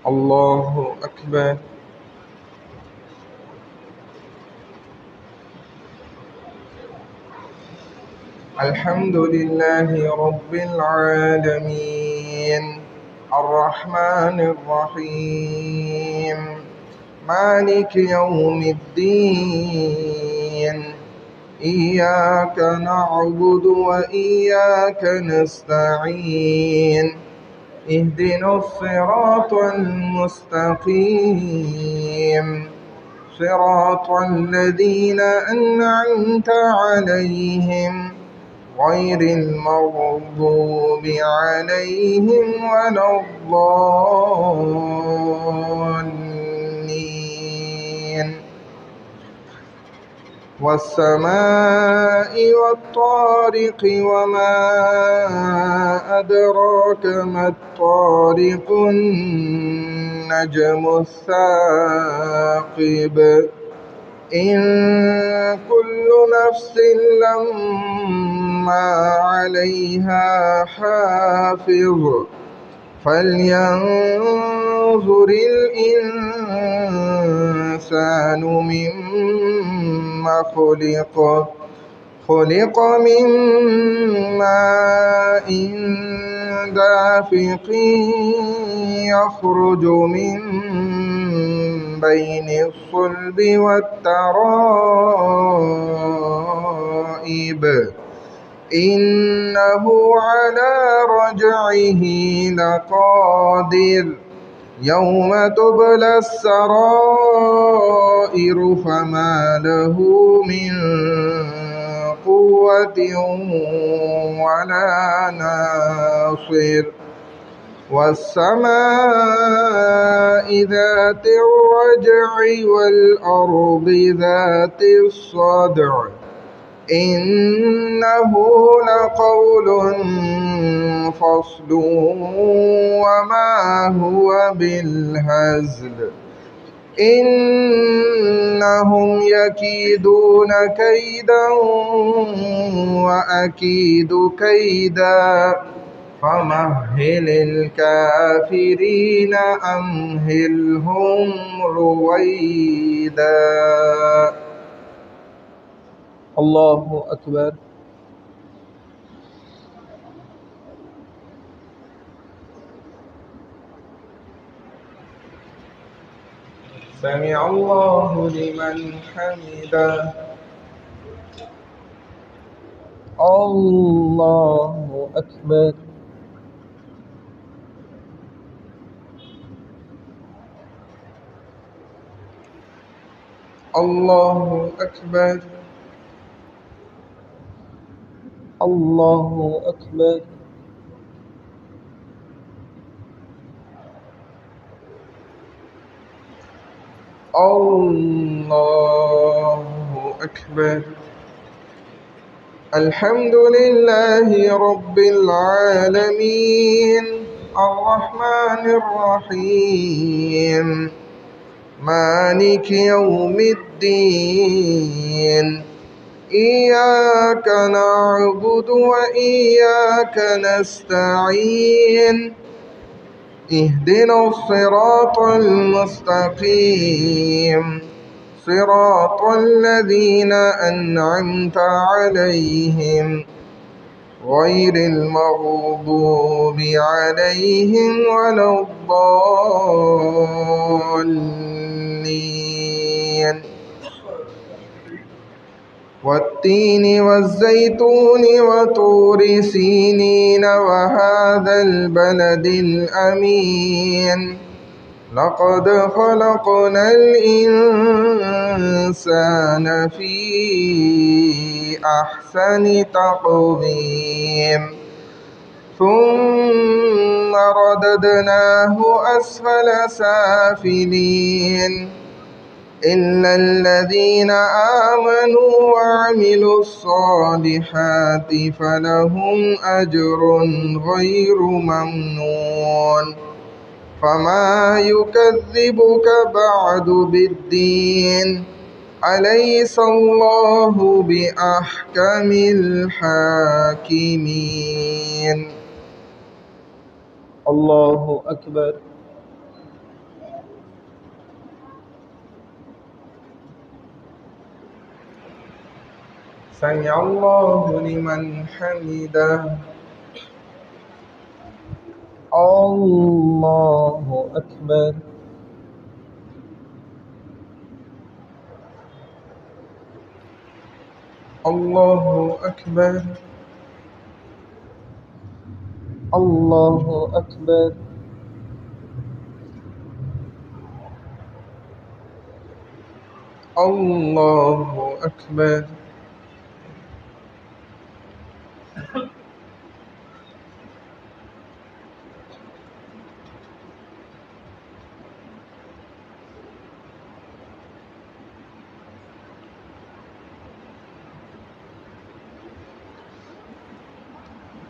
الله أكبر. الحمد لله رب العالمين الرحمن الرحيم مالك يوم الدين إياك نعبد وإياك نستعين اهدنا الصراط المستقيم صراط الذين أنعمت عليهم غير المغضوب عليهم ولا الضالين والسماء والطارق وما أدراك ما الطارق النجم الثاقب إن كل نفس لما عليها حافظ فلينظر الإنسان مما خلق من ماء دافق يخرج من بين الصلب والترائب إنه على رجعه لقادر يوم تبلى السرائر فما له من قوة ولا ناصر والسماء ذات الرجع والأرض ذات الصدع إنه لقول فصل وما هو بالهزل إنهم يكيدون كيدا وأكيد كيدا فمهل الكافرين أمهلهم رويدا. الله أكبر. سمع الله لمن حمده. الله أكبر. الله أكبر. الله أكبر. الله أكبر. الحمد لله رب العالمين الرحمن الرحيم مالك يوم الدين إياك نعبد وإياك نستعين اهدنا الصراط المستقيم صراط الذين أنعمت عليهم غير المغضوب عليهم ولا الضالين والتين والزيتون وطور سينين وهذا البلد الأمين لقد خلقنا الإنسان في أحسن تقويم ثم رددناه أسفل سافلين إلا الذين آمنوا وعملوا الصالحات فلهم أجر غير ممنون فما يكذبك بعد بالدين أليس الله بأحكم الحاكمين. الله أكبر. سمع الله لمن حمده. الله أكبر. الله أكبر. الله أكبر. الله أكبر.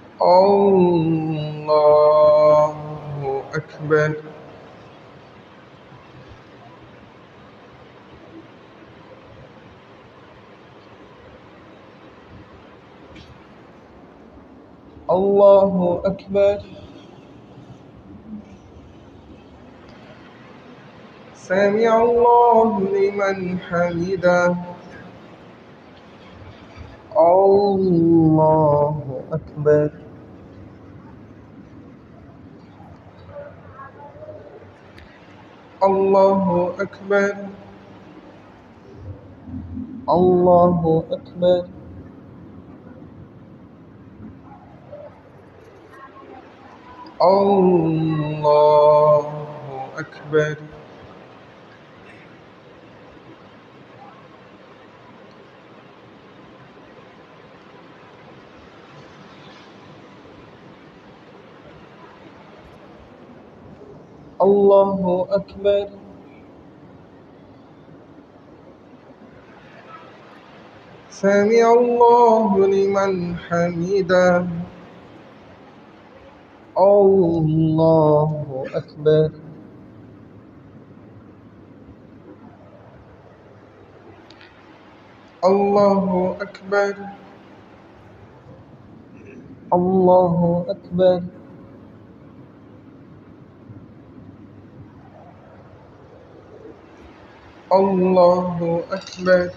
الله أكبر. الله أكبر. سمع الله لمن حمده. الله أكبر. الله أكبر. الله أكبر. الله أكبر. الله أكبر. سمع الله لمن حمده. الله أكبر. الله أكبر. الله أكبر. الله أكبر.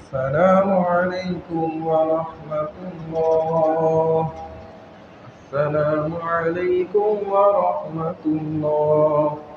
السلام عليكم ورحمة الله. السلام عليكم ورحمة الله.